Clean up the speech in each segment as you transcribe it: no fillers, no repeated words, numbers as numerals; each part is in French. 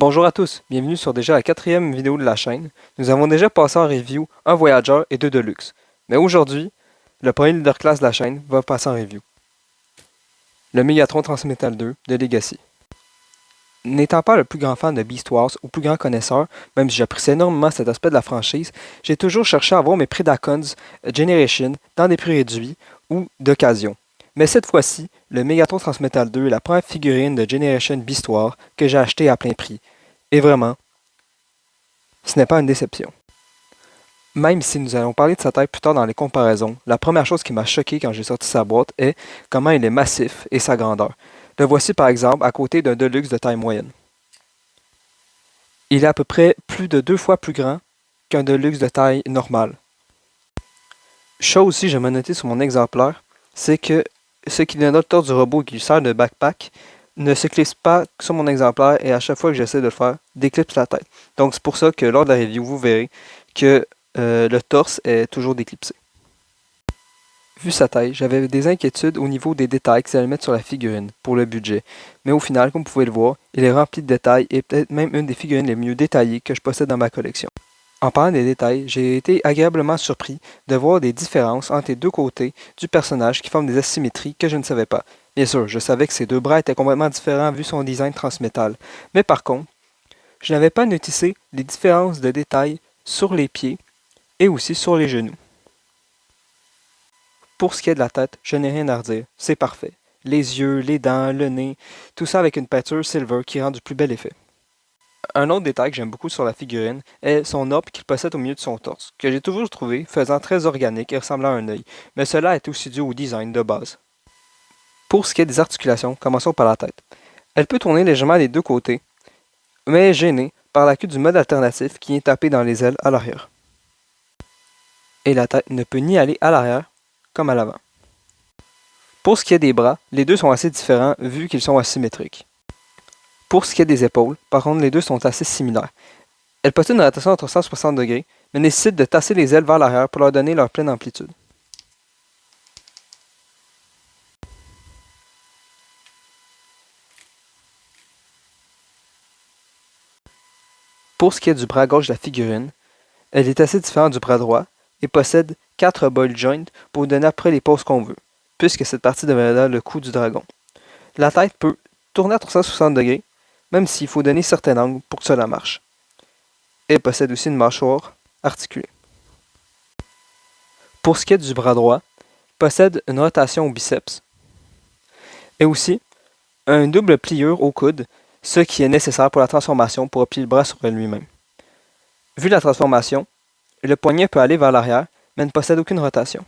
Bonjour à tous, bienvenue sur déjà la quatrième vidéo de la chaîne. Nous avons déjà passé en review un Voyager et deux Deluxe. Mais aujourd'hui, le premier leader class de la chaîne va passer en review. Le Megatron Transmetal 2 de Legacy. N'étant pas le plus grand fan de Beast Wars ou plus grand connaisseur, même si j'apprécie énormément cet aspect de la franchise, j'ai toujours cherché à avoir mes Predacons Generation dans des prix réduits ou d'occasion. Mais cette fois-ci, le Megatron Transmetal 2 est la première figurine de Generation Beast Wars que j'ai acheté à plein prix. Et vraiment, ce n'est pas une déception. Même si nous allons parler de sa taille plus tard dans les comparaisons, la première chose qui m'a choqué quand j'ai sorti sa boîte est comment il est massif et sa grandeur. Le voici par exemple à côté d'un Deluxe de taille moyenne. Il est à peu près plus de 2 fois plus grand qu'un Deluxe de taille normale. Chose aussi, je m'ai noté sur mon exemplaire, c'est que ce qui dénote autour du robot qui lui sert de backpack ne s'éclipse pas sur mon exemplaire et à chaque fois que j'essaie de le faire, déclipse la tête. Donc c'est pour ça que lors de la review, vous verrez que le torse est toujours déclipsé. Vu sa taille, j'avais des inquiétudes au niveau des détails qu'ils allaient mettre sur la figurine pour le budget. Mais au final, comme vous pouvez le voir, il est rempli de détails et peut-être même une des figurines les mieux détaillées que je possède dans ma collection. En parlant des détails, j'ai été agréablement surpris de voir des différences entre les deux côtés du personnage qui forment des asymétries que je ne savais pas. Bien sûr, je savais que ses deux bras étaient complètement différents vu son design transmétal. Mais par contre, je n'avais pas noté les différences de détails sur les pieds et aussi sur les genoux. Pour ce qui est de la tête, je n'ai rien à redire, c'est parfait. Les yeux, les dents, le nez, tout ça avec une peinture silver qui rend du plus bel effet. Un autre détail que j'aime beaucoup sur la figurine est son orbe qu'il possède au milieu de son torse, que j'ai toujours trouvé faisant très organique et ressemblant à un œil, mais cela est aussi dû au design de base. Pour ce qui est des articulations, commençons par la tête. Elle peut tourner légèrement des deux côtés, mais est gênée par la queue du mode alternatif qui est tapé dans les ailes à l'arrière. Et la tête ne peut ni aller à l'arrière comme à l'avant. Pour ce qui est des bras, les deux sont assez différents vu qu'ils sont asymétriques. Pour ce qui est des épaules, par contre, les deux sont assez similaires. Elles possèdent une rotation à 360 degrés, mais nécessitent de tasser les ailes vers l'arrière pour leur donner leur pleine amplitude. Pour ce qui est du bras gauche de la figurine, elle est assez différente du bras droit et possède 4 ball joints pour donner après les poses qu'on veut, puisque cette partie deviendra le cou du dragon. La tête peut tourner à 360 degrés, même s'il faut donner certains angles pour que cela marche. Elle possède aussi une mâchoire articulée. Pour ce qui est du bras droit, possède une rotation au biceps et aussi un double pliure au coude, ce qui est nécessaire pour la transformation pour replier le bras sur lui-même. Vu la transformation, le poignet peut aller vers l'arrière, mais ne possède aucune rotation.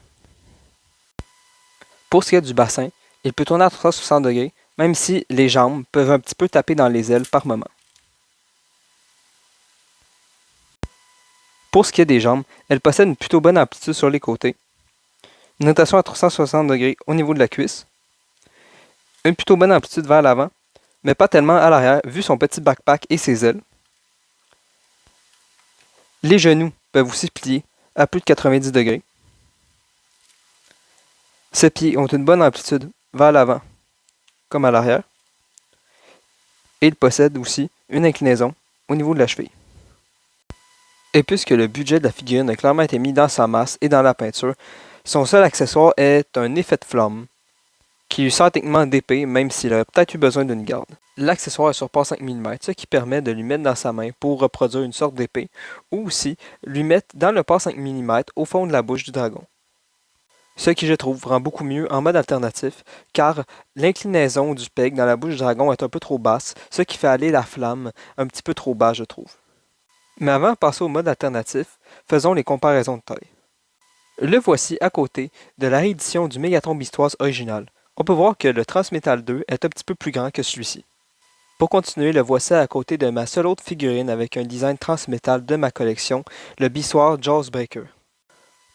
Pour ce qui est du bassin, il peut tourner à 360 degrés, même si les jambes peuvent un petit peu taper dans les ailes par moment. Pour ce qui est des jambes, elles possèdent une plutôt bonne amplitude sur les côtés, une rotation à 360 degrés au niveau de la cuisse, une plutôt bonne amplitude vers l'avant, mais pas tellement à l'arrière vu son petit backpack et ses ailes. Les genoux peuvent aussi plier à plus de 90 degrés. Ses pieds ont une bonne amplitude vers l'avant comme à l'arrière. Et il possède aussi une inclinaison au niveau de la cheville. Et puisque le budget de la figurine a clairement été mis dans sa masse et dans la peinture, son seul accessoire est un effet de flamme qui lui sert techniquement d'épée même s'il aurait peut-être eu besoin d'une garde. L'accessoire est sur port 5 mm, ce qui permet de lui mettre dans sa main pour reproduire une sorte d'épée, ou aussi lui mettre dans le port 5 mm au fond de la bouche du dragon. Ce qui, je trouve, rend beaucoup mieux en mode alternatif, car l'inclinaison du peg dans la bouche du dragon est un peu trop basse, ce qui fait aller la flamme un petit peu trop bas, je trouve. Mais avant de passer au mode alternatif, faisons les comparaisons de taille. Le voici à côté de la réédition du Megatron Beast Wars original. On peut voir que le Transmetal 2 est un petit peu plus grand que celui-ci. Pour continuer, le voici à côté de ma seule autre figurine avec un design Transmetal de ma collection, le Beast Wars Jaws Breaker.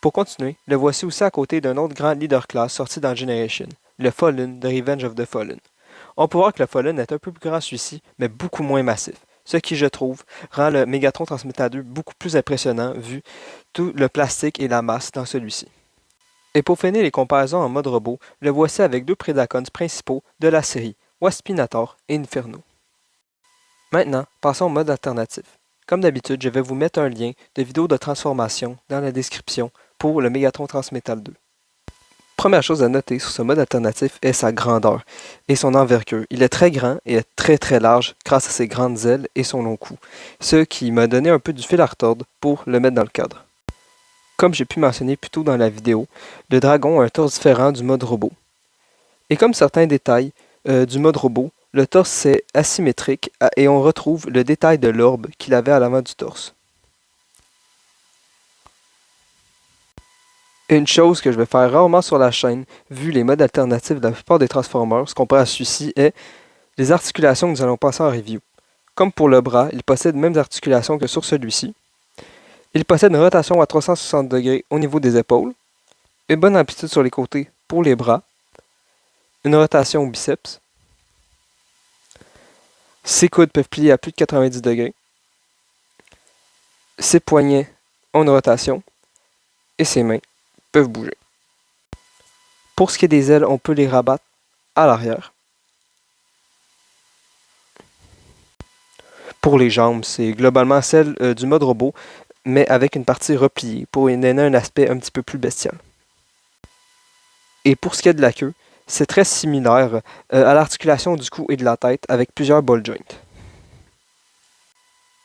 Pour continuer, le voici aussi à côté d'un autre grand leader class sorti dans Generation, le Fallen de Revenge of the Fallen. On peut voir que le Fallen est un peu plus grand que celui-ci, mais beaucoup moins massif, ce qui, je trouve, rend le Megatron Transmetal 2 beaucoup plus impressionnant vu tout le plastique et la masse dans celui-ci. Et pour finir les comparaisons en mode robot, le voici avec deux Predacons principaux de la série, Waspinator et Inferno. Maintenant, passons au mode alternatif. Comme d'habitude, je vais vous mettre un lien de vidéo de transformation dans la description pour le Megatron Transmétal 2. Première chose à noter sur ce mode alternatif est sa grandeur et son envergure. Il est très grand et est très large grâce à ses grandes ailes et son long cou, ce qui m'a donné un peu du fil à retordre pour le mettre dans le cadre. Comme j'ai pu mentionner plus tôt dans la vidéo, le dragon a un torse différent du mode robot. Et comme certains détails du mode robot, le torse est asymétrique et on retrouve le détail de l'orbe qu'il avait à l'avant du torse. Une chose que je vais faire rarement sur la chaîne, vu les modes alternatifs de la plupart des Transformers, comparé à celui-ci, est les articulations que nous allons passer en review. Comme pour le bras, il possède les mêmes articulations que sur celui-ci. Il possède une rotation à 360 degrés au niveau des épaules, une bonne amplitude sur les côtés pour les bras, une rotation au biceps. Ses coudes peuvent plier à plus de 90 degrés. Ses poignets ont une rotation et ses mains peuvent bouger. Pour ce qui est des ailes, on peut les rabattre à l'arrière. Pour les jambes, c'est globalement celle du mode robot, mais avec une partie repliée pour y donner un aspect un petit peu plus bestial. Et pour ce qui est de la queue, c'est très similaire à l'articulation du cou et de la tête avec plusieurs ball joints.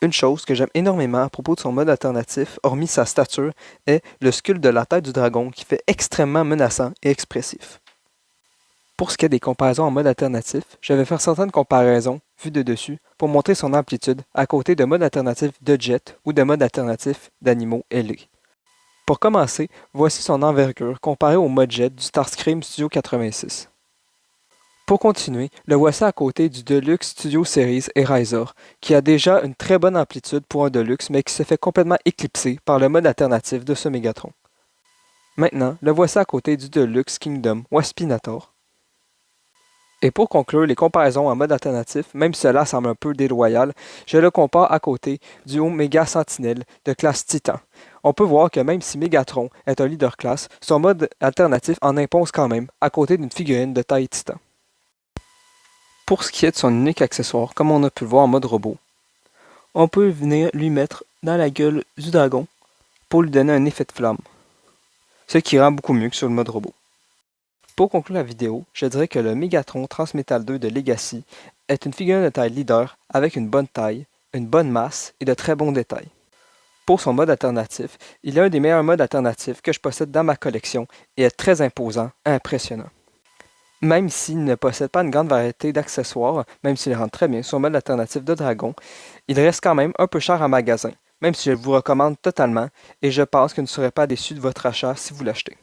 Une chose que j'aime énormément à propos de son mode alternatif, hormis sa stature, est le sculpte de la tête du dragon qui fait extrêmement menaçant et expressif. Pour ce qui est des comparaisons en mode alternatif, je vais faire certaines comparaisons, vues de dessus, pour montrer son amplitude à côté de modes alternatifs de jet ou de modes alternatifs d'animaux ailés. Pour commencer, voici son envergure comparée au mode jet du Starscream Studio 86. Pour continuer, le voici à côté du Deluxe Studio Series Eraser, qui a déjà une très bonne amplitude pour un Deluxe, mais qui se fait complètement éclipser par le mode alternatif de ce Megatron. Maintenant, le voici à côté du Deluxe Kingdom Waspinator. Et pour conclure les comparaisons en mode alternatif, même si cela semble un peu déloyal, je le compare à côté du Omega Sentinel de classe Titan. On peut voir que même si Megatron est un leader classe, son mode alternatif en impose quand même, à côté d'une figurine de taille Titan. Pour ce qui est de son unique accessoire, comme on a pu le voir en mode robot, on peut venir lui mettre dans la gueule du dragon pour lui donner un effet de flamme, ce qui rend beaucoup mieux que sur le mode robot. Pour conclure la vidéo, je dirais que le Megatron Transmétal 2 de Legacy est une figurine de taille leader avec une bonne taille, une bonne masse et de très bons détails. Pour son mode alternatif, il est un des meilleurs modes alternatifs que je possède dans ma collection et est très imposant et impressionnant. Même s'il ne possède pas une grande variété d'accessoires, même s'il rentre très bien son mode alternatif de dragon, il reste quand même un peu cher en magasin, même si je vous recommande totalement et je pense que vous ne serez pas déçu de votre achat si vous l'achetez.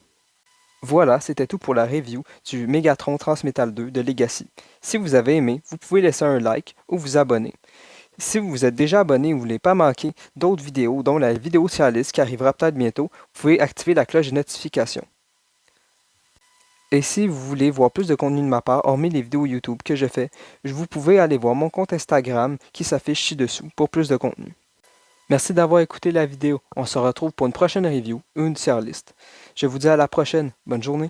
Voilà, c'était tout pour la review du Megatron Transmétal 2 de Legacy. Si vous avez aimé, vous pouvez laisser un like ou vous abonner. Si vous êtes déjà abonné et vous ne voulez pas manquer d'autres vidéos, dont la vidéo sur la liste qui arrivera peut-être bientôt, vous pouvez activer la cloche de notification. Et si vous voulez voir plus de contenu de ma part, hormis les vidéos YouTube que je fais, vous pouvez aller voir mon compte Instagram qui s'affiche ci-dessous pour plus de contenu. Merci d'avoir écouté la vidéo. On se retrouve pour une prochaine review ou une tier list. Je vous dis à la prochaine. Bonne journée.